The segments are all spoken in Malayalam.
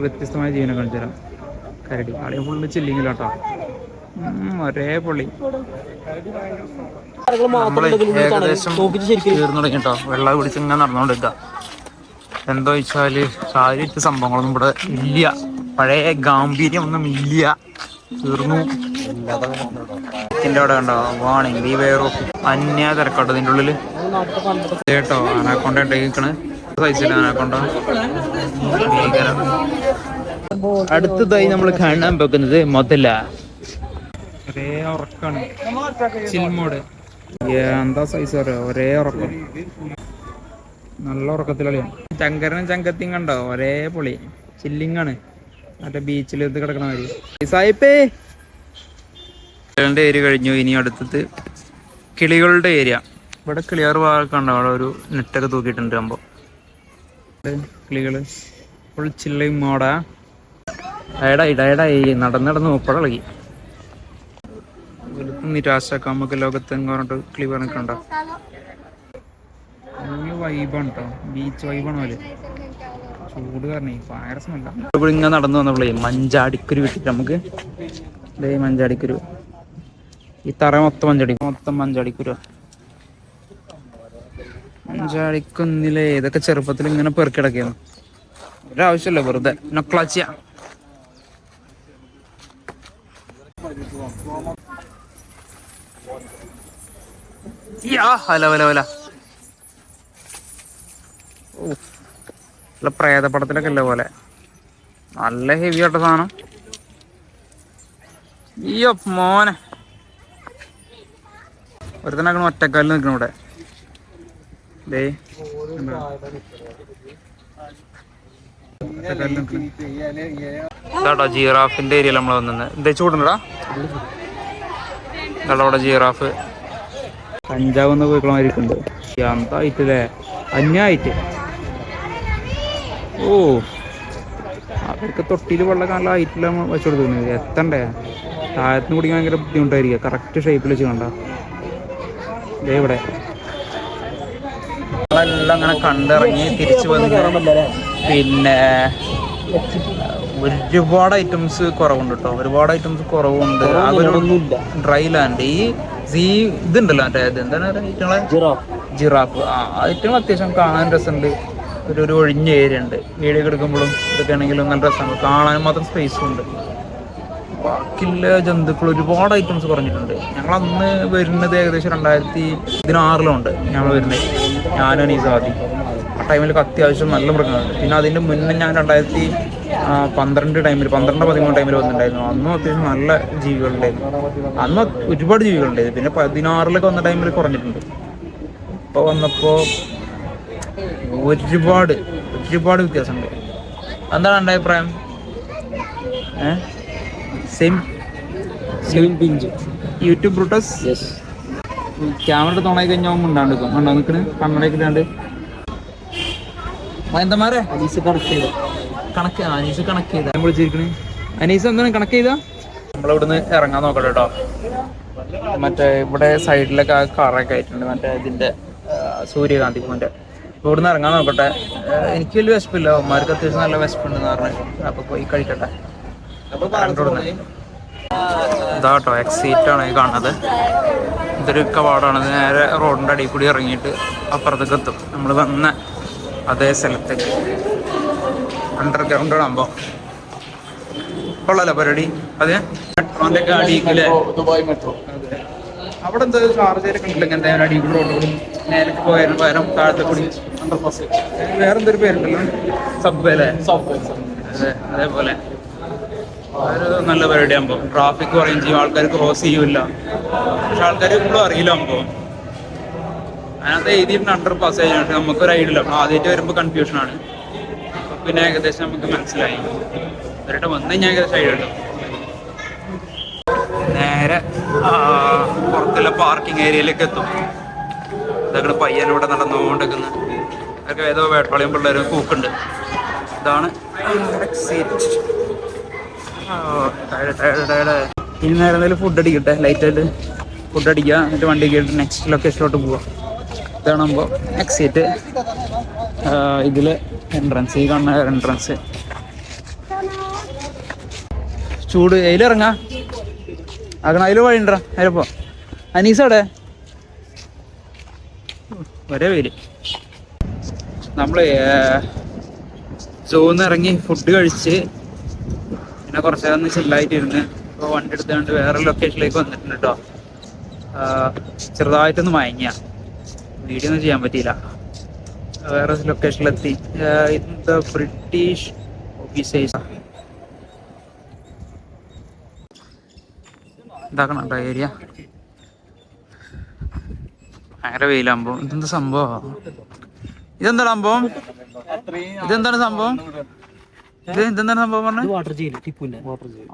വ്യത്യസ്തമായ ജീവനെ കാണിച്ചു തരാം. കരടി ആളെ ഫുള്ള് ചില്ലിങ്ങിലാട്ടോ, ഒരേ പൊള്ളി. നമ്മള് ഏകദേശം തീർന്നു തുടങ്ങിട്ടോ. വെള്ളം പിടിച്ച് ഇങ്ങനെ നടന്നുകൊണ്ടിരിക്കുക. എന്താ വെച്ചാല് കാര്യമായിട്ട് സംഭവങ്ങളൊന്നും ഇവിടെ ഇല്ല. പഴയ ഗാംഭീര്യം ഒന്നും ഇല്ല, തീർന്നു. ഇതിന്റെ അവിടെ കണ്ടോ വാണിംഗ് ബി വെയർ ഓഫ് അന്യ തിരക്കാട്ടോ ഇതിന്റെ ഉള്ളില് കേട്ടോ. ആനാക്കൊണ്ട ഉണ്ടായിക്കണ് സൈസില്ല ആനാക്കൊണ്ട. അടുത്തതായി നമ്മൾ കാണാൻ പോകുന്നത് മുതല. ഒരേ ഉറക്കാണ്, ചിൽമോട്. എന്താ സൈസ് പറയാ, ഒരേ ഉറക്കം, നല്ല ഉറക്കത്തിലാണ്. ചങ്കരനും ചങ്കത്തിയും കണ്ടോ, ഒരേ പൊളി ചില്ലിങ്ങാണ്. മറ്റേ ബീച്ചിൽ ഇത് കിടക്കണ മാതിരി. സായിപ്പേ ഏരിയ കഴിഞ്ഞു. ഇനി അടുത്തത് കിളികളുടെ ഏരിയ. ഇവിടെ ക്ലിയർ ഭാഗമൊക്കെ അവിടെ ഒരു നെറ്റൊക്കെ തൂക്കിയിട്ടുണ്ട്. ആകുമ്പോൾ കിളികള് ഫുൾ ചില്ലിങ് മോഡാ. ടയർഡായി നടന്ന് ഉപ്പടളകി. നിരാശാക്കാം നമുക്ക് ലോകത്ത് പറഞ്ഞിട്ട് കിളി പറഞ്ഞിട്ടുണ്ടോ. വൈബാണ് കേട്ടോ, ബീച്ച് വൈബാണ് പോലെ. ചൂട് കാരണം ഭയങ്കര സ്മെല്ല. ഇവിടെ ഇങ്ങനെ നടന്നു വന്നപ്പോഴേ മഞ്ചാടിക്കുരു കിട്ടിട്ട് നമുക്ക് മഞ്ചാടിക്കുരു. ഈ തറ മൊത്തം മഞ്ചാടിക്കുരു. മഞ്ചാടിക്കുന്നില്ലേ, ഇതൊക്കെ ചെറുപ്പത്തിൽ ഇങ്ങനെ പെറുക്കിടക്കിയാണ്. ഒരാവശ്യമല്ല, വെറുതെ നൊക്ലാച്ചിയ. പ്രേതപ്പടത്തിലൊക്കെ ഉള്ള പോലെ നല്ല ഹെവി ആയിട്ട സാധനം. അയ്യോ മോനെ, ഒരുത്തനാക്കണ ഒറ്റക്കാലിൽ നിൽക്കണം ഇവിടെ. ഇതാട്ടോ ജിറാഫിന്റെ ഏരിയയിൽ നമ്മൾ വന്നത്. എന്താ ചൂടുണ്ടടാ. അവിടെ ജിറാഫ് കഞ്ചാവ് ഒന്ന് പോയിക്കളമായിരിക്കുന്നുണ്ട്. എന്തായിട്ടില്ലേ, അന്യായിട്ട്. ഓ, അവർക്ക് തൊട്ടിയിൽ വെള്ളം നല്ല ഹൈറ്റിൽ വെച്ചു കൊടുക്കുന്നത്. എത്തണ്ടേ, താഴത്തുനിന്ന് കുടിക്കാൻ ഭയങ്കര ബുദ്ധിമുട്ടായിരിക്കുക. കറക്റ്റ് ഷേപ്പിൽ വെച്ച് കണ്ട ഇവിടെ നമ്മളെല്ലാം അങ്ങനെ കണ്ടിറങ്ങി തിരിച്ചു വന്ന്. പിന്നെ ഒരുപാട് ഐറ്റംസ് കുറവുണ്ട് കേട്ടോ, ഒരുപാട് ഐറ്റംസ് കുറവുണ്ട്. ഡ്രൈ ലാൻഡ് ഈ ഇതുണ്ടല്ലോ മറ്റേ എന്താണ് ജിറാഫ്. ഐറ്റങ്ങൾ അത്യാവശ്യം കാണാൻ രസമുണ്ട്. ഒരു ഒഴിഞ്ഞ ഏരിയ ഉണ്ട്. വീഡിയോ എടുക്കുമ്പോഴും ഇതൊക്കെ ആണെങ്കിലും നല്ല രസമാണ്, കാണാൻ മാത്രം സ്പേസും ഉണ്ട്. ബാക്കിയുള്ള ജന്തുക്കൾ ഒരുപാട് ഐറ്റംസ് കുറഞ്ഞിട്ടുണ്ട്. ഞങ്ങൾ അന്ന് വരുന്നത് ഏകദേശം 2016 ഞങ്ങൾ വരുന്നത്, ഞാനും അനീസും ആദ്യം. ആ ടൈമിലൊക്കെ അത്യാവശ്യം നല്ല മൃഗങ്ങളുണ്ട്. പിന്നെ അതിൻ്റെ മുന്നേ ഞാൻ 2012 ടൈമിൽ 12-13 ടൈമിൽ വന്നിട്ടുണ്ടായിരുന്നു. അന്നും അത്യാവശ്യം നല്ല ജീവികളുണ്ടായിരുന്നു. അന്ന് ഒരുപാട് ജീവികളുണ്ടായിരുന്നു. പിന്നെ 2016 വന്ന ടൈമിൽ കുറഞ്ഞിട്ടുണ്ട്. ഇപ്പോൾ വന്നപ്പോൾ ഒരുപാട് വ്യത്യാസമുണ്ട്. എന്താണ് എൻ്റെ അഭിപ്രായം? Same YouTube Brutus. ക്യാമറ തോണായി കഴിഞ്ഞാൽ ഉണ്ടാണ്ടിരിക്കും. ഉണ്ടോ നിൽക്കണ് കണ്ണടയൊക്കെ ഇല്ലാണ്ട്. മയന്തമാരെ അനീസ് കണക്ട് ചെയ്ത വിളിച്ചിരിക്കണ്. അനീസ് എന്താണ് കണക്ട് ചെയ്താ? നമ്മളിവിടുന്ന് ഇറങ്ങാൻ നോക്കട്ടെ കേട്ടോ. മറ്റേ ഇവിടെ സൈഡിലൊക്കെ കറൊക്കെ ആയിട്ടുണ്ട്, മറ്റേ ഇതിന്റെ സൂര്യകാന്തി പൂവിന്റെ. ഇവിടുന്ന് ഇറങ്ങാൻ നോക്കട്ടെ. എനിക്ക് വലിയ വിശപ്പില്ല, അവന്മാർക്ക് അത്യാവശ്യം നല്ല വിശപ്പുണ്ടെന്ന് പറഞ്ഞു. അപ്പൊ പോയി കഴിക്കട്ടെ. ഇതാട്ടോ എക്സീറ്റ് ആണ് ഈ കാണുന്നത്. ഇതൊരു കവാടമാണ്. നേരെ റോഡിന്റെ അടിയിൽ കൂടി ഇറങ്ങിയിട്ട് അപ്പുറത്തേക്ക് എത്തും. നമ്മൾ വന്ന അതേ സ്ഥലത്തേക്ക്. അണ്ടർഗ്രൗണ്ട് ആകുമ്പോ കൊള്ളാലോ പരിപാടി. അതെ മെട്രോന്റെ ഒക്കെ അടിയിലെ അവിടെ എന്താ ചാർജറൊക്കെ ഉണ്ടല്ലോ. ഇങ്ങനത്തെ അടിയിൽ റോഡ് കൂടി നേരിട്ട് പോയാലും പകരം താഴത്തെ കൂടി വേറെന്തൊരു പേരുണ്ടല്ലോ, സബ്വേ അല്ലേ? അതെ, അതേപോലെ ഒരു നല്ല പരിപാടി ആകുമ്പോൾ ട്രാഫിക് കുറയും ചെയ്യും, ആൾക്കാർ ക്രോസ് ചെയ്യൂല. പക്ഷെ ആൾക്കാർ ഇപ്പോഴും അറിയില്ല ആകുമ്പോൾ. അതിനകത്ത് എഴുതിയിട്ട് അണ്ടർ പാസ് ചെയ്യാനായിട്ട് നമുക്കൊരു ഐഡിയ ഇല്ല. അപ്പോൾ ആദ്യമായിട്ട് വരുമ്പോൾ കൺഫ്യൂഷനാണ്. പിന്നെ ഏകദേശം നമുക്ക് മനസ്സിലായി. ഇവരുടെ വന്ന് ഞാൻ ഏകദേശം ഐഡിയ ഉണ്ട്. നേരെ പുറത്തുള്ള പാർക്കിംഗ് ഏരിയയിലേക്ക് എത്തും. ഇതൊക്കെ പയ്യൻ ഇവിടെ നടന്നുകൊണ്ടിരിക്കുന്നത്. അതൊക്കെ ഏതോ വേട്ടോളിയും പിള്ളേരും കൂക്കുണ്ട്. ഇതാണ് ഇനി നേരെ എന്തെങ്കിലും ഫുഡ് അടിക്കട്ടെ, ലൈറ്റായിട്ട് ഫുഡ് അടിക്കുക. എന്നിട്ട് വണ്ടി കയറിയിട്ട് നെക്സ്റ്റ് ലൊക്കേഷനിലോട്ട് പോവാം. ഇതാണുമ്പോൾ എക്സിറ്റ്. ഇതിൽ എൻട്രൻസ്, ഈ കാണുന്ന എൻട്രൻസ്. ചൂട്. അതിലിറങ്ങാ ആകണം. അതിൽ വഴിണ്ടാ അതിലപ്പോ. അനീസവിടെ ഒരേ വെയില്. നമ്മള് സൂന്ന് ഇറങ്ങി ഫുഡ് കഴിച്ച് പിന്നെ കുറച്ച് നേരം ചില്ലായിട്ടിരുന്ന് ഇപ്പോൾ വണ്ടി എടുത്തുകൊണ്ട് വേറെ ലൊക്കേഷനിലേക്ക് വന്നിട്ടുണ്ട് കേട്ടോ. ചെറുതായിട്ടൊന്ന് മയങ്ങിയ വീഡിയോ ഒന്നും ചെയ്യാൻ പറ്റിയില്ല. വേറെ ലൊക്കേഷനിലെത്തി. ഇന്നത്തെ ബ്രിട്ടീഷ് ഓഫീസേഴ്സ് ഇതാക്കണം കേട്ടോ ഏരിയ. ഭയങ്കര വെയിലാകുമ്പോൾ ഇതെന്താ സംഭവം? ഇതെന്താണ് സംഭവം? ഇതെന്താണ് സംഭവം? ഇതെന്താണ് സംഭവം പറഞ്ഞത്? വാട്ടർ ജയിൽ, ടിപ്പുവിന്റെ വാട്ടർ ജയിൽ.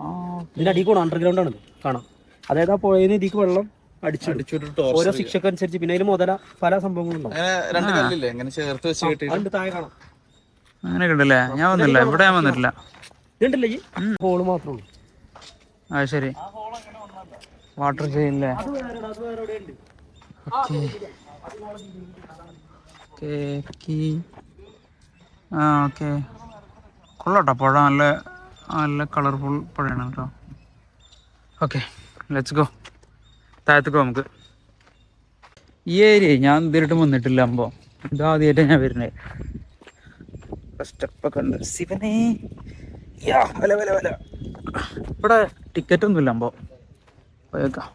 ഇതിന്റെ അടിയിൽ കൂടെ അണ്ടർഗ്രൗണ്ട് ആണ് കാണാം. അതായത് ആ പുഴയിൽ ഇതിക്ക് വെള്ളം അടിച്ചിട്ട് ഓരോ ശിക്ഷക്ക് അനുസരിച്ച് പിന്നെ അതിൽ മുതല പല സംഭവങ്ങളും താഴെ കാണാം. അങ്ങനെയൊക്കെ ഉണ്ടല്ലേ? ഞാൻ വന്നില്ല, ഇവിടെ ഞാൻ വന്നിട്ടില്ല. ഇതുണ്ടല്ലേ ഈ ഹോള് മാത്രമേ ഉള്ളൂ. അത് ശരി, വാട്ടർ ജയിലല്ലേ? ഓക്കെ കൊള്ളാട്ടോ പുഴ. നല്ല നല്ല കളർഫുൾ പുഴയാണ് കേട്ടോ. Okay let's go. താഴത്തേക്ക് പോ നമുക്ക്. ഈ ഏരിയ ഞാൻ ഇതിലിട്ടും വന്നിട്ടില്ല. അമ്പോ ഇതാദ്യമായിട്ടാണ് ഞാൻ വരുന്നത്. സ്റ്റെപ്പൊക്കെ ഉണ്ട്. ശിവനേ വല വല വല. ഇവിടെ ടിക്കറ്റ് ഒന്നുമില്ല. അമ്പോ പോയേക്കാം.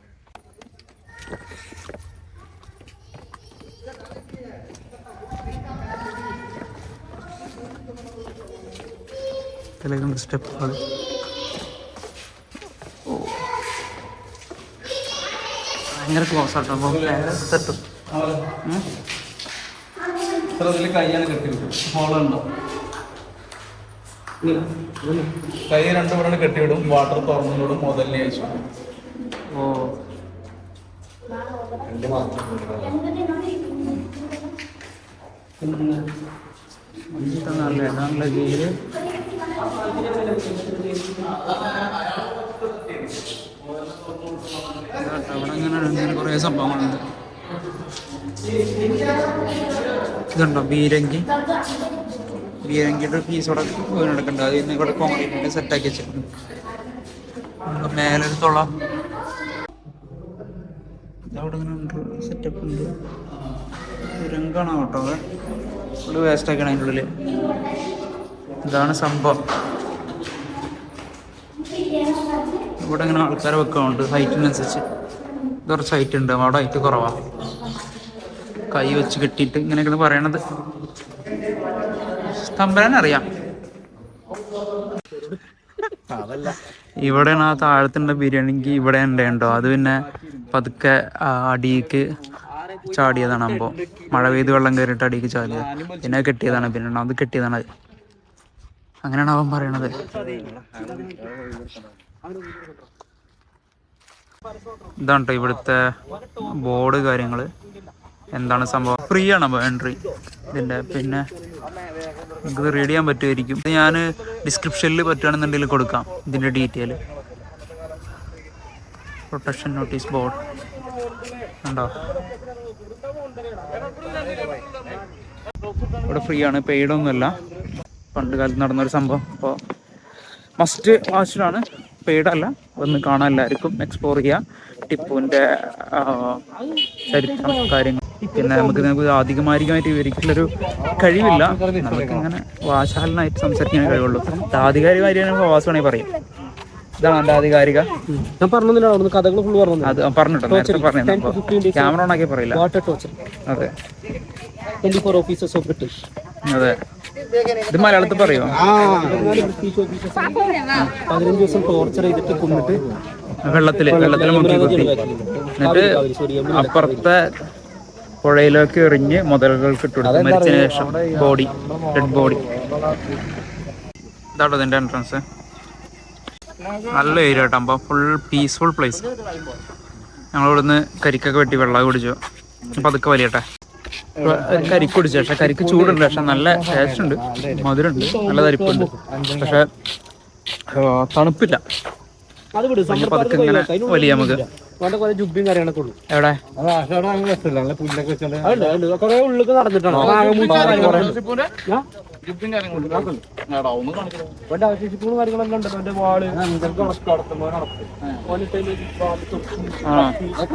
സ്റ്റെപ്പ് ഭയങ്കര ക്ലോസ് ആട്ടോ. തട്ടും കൈയാണ് കെട്ടിവിടും. ഹോളുണ്ടോ? കൈ രണ്ടും ഇവിടെ കെട്ടിവിടും. വാട്ടർ തുറന്നുവിടും. മുതലിനെ അയച്ചു. ഓ നല്ല ഗീര്. അവിടെ ഇങ്ങനെ കുറേ സംഭവങ്ങളുണ്ട്. ഇതുണ്ടോ ബീരങ്കി? ബീരങ്കിയുടെ പീസ് ഇവിടെ വീണെടുക്കുന്നുണ്ട്. അത് ഇന്ന് ഇവിടെ കോൺക്രീറ്റിന്റെ സെറ്റാക്കി വെച്ചിട്ടുണ്ട്. മേലൊരു തുള അവിടെ ഇങ്ങനെ ഉണ്ട്. സെറ്റപ്പ് ഉണ്ട്. രംഗാണോ കേട്ടോ? ഫുള്ള് വേസ്റ്റ് ആക്കണം അതിൻ്റെ ഉള്ളിൽ. ഇതാണ് സംഭവം. ഇവിടെ ഇങ്ങനെ ആൾക്കാരെ വെക്കാറുണ്ട് ഹൈറ്റിനനുസരിച്ച്. ഇത് കുറച്ച് ഹൈറ്റ് ഉണ്ട്, അവിടെ ഹൈറ്റ് കുറവാണ്. കൈ വെച്ച് കെട്ടിയിട്ട് ഇങ്ങനെയൊക്കെയാണ് പറയണത്. തമ്പരാനറിയാം. ഇവിടെയാണ് ആ താഴത്തുള്ള ബിരിയാണിക്ക് ഇവിടെ ഉണ്ടോ. അത് പിന്നെ പതുക്കെ അടിയിക്ക് ചാടിയതാണ്. അമ്പോ മഴ പെയ്ത് വെള്ളം കയറിയിട്ട് അടിയിക്ക് ചാടിയത്. പിന്നെ കെട്ടിയതാണ്. പിന്നെ അത് കെട്ടിയതാണ്. അത് അങ്ങനെയാണ് അവൻ പറയണത്. ഇതാണ് കേട്ടോ ഇവിടുത്തെ ബോർഡ് കാര്യങ്ങൾ. എന്താണ് സംഭവം? ഫ്രീ ആണ് എൻട്രി ഇതിൻ്റെ. പിന്നെ നമുക്ക് റീഡ് ചെയ്യാൻ പറ്റുമായിരിക്കും. ഞാൻ ഡിസ്ക്രിപ്ഷനിൽ പറ്റുകയാണെന്നുണ്ടെങ്കിൽ കൊടുക്കാം ഇതിൻ്റെ ഡീറ്റെയിൽ. പ്രൊട്ടക്ഷൻ നോട്ടീസ് ബോർഡ് ഉണ്ടോ? ഇവിടെ ഫ്രീ ആണ്, പെയ്ഡൊന്നുമല്ല. പണ്ട് കാലത്ത് നടന്നൊരു സംഭവം. അപ്പോൾ മസ്റ്റ് വാച്ചിലാണ്, പെയ്ഡല്ല. ഒന്ന് കാണാൻ എല്ലാവർക്കും എക്സ്പ്ലോർ ചെയ്യാം ടിപ്പുവിൻ്റെ ചരിത്രം കാര്യങ്ങൾ. പിന്നെ നമുക്ക് ആധികാരികമായിട്ട് വിവരിക്കുള്ളൊരു കഴിവില്ല. നമുക്കിങ്ങനെ വാചാലനായിട്ട് സംസാരിക്കാൻ കഴിവുള്ളൂ. ആധികാരികമായിട്ട് പ്രവാസം വേണമെങ്കിൽ പറയും. ഇതാണ് എൻ്റെ ആധികാരിക. ഞാൻ പറഞ്ഞു കഥകൾ ഫുള്ള് പറഞ്ഞു. അത് പറഞ്ഞിട്ടോ, നേരത്തെ പറഞ്ഞു. ക്യാമറ ഓൺ ആക്കി പറയില്ല. അതെ 24 officers of British. അതെ. ഇത് മലയാളത്തിൽ പറയുമോ? 15 ദിവസം ടോർച്ചർ ചെയ്തിട്ട് കൊന്നിട്ട് വെള്ളത്തിൽ മുക്കി കുത്തി. എന്നിട്ട് അപ്പുറത്തെ പുഴയിലേക്ക് എറിഞ്ഞ് മുതലുകൾക്ക് ഇട്ടുകൊടുത്തു. മരിച്ചതിന് ശേഷം ബോഡി, ഡെഡ് ബോഡി. ഇതാട്ടോ ഇതിൻ്റെ എൻട്രൻസ്. നല്ല ഏരിയ കേട്ടോ. അപ്പോൾ ഫുൾ പീസ്ഫുൾ പ്ലേസ്. ഞങ്ങളിവിടുന്ന് കരിക്കൊക്കെ വെട്ടി വെള്ളം കുടിച്ചു. അപ്പം അതൊക്കെ വലിയട്ടെ. കരിക്ക് കുടിച്ചു. പക്ഷെ കരിക്ക് ചൂടുണ്ട്. പക്ഷെ നല്ല ടേസ്റ്റ് ഉണ്ട്, മധുരമുണ്ട്, നല്ല തരിപ്പുണ്ട്. പക്ഷെ തണുപ്പില്ല. പതുക്കെ ഇങ്ങനെ വലിയ നമുക്ക് അവന്റെ കുറെ ജുബിയും കാര്യങ്ങളൊക്കെ ഉള്ളു. എവിടെ അതുണ്ട് കുറെ ഉള്ളിൽ നടന്നിട്ടാണ് അവന്റെ ആശിപ്പൂണും കാര്യങ്ങളെല്ലാം ഉണ്ട്. അവന്റെ വാള് ആ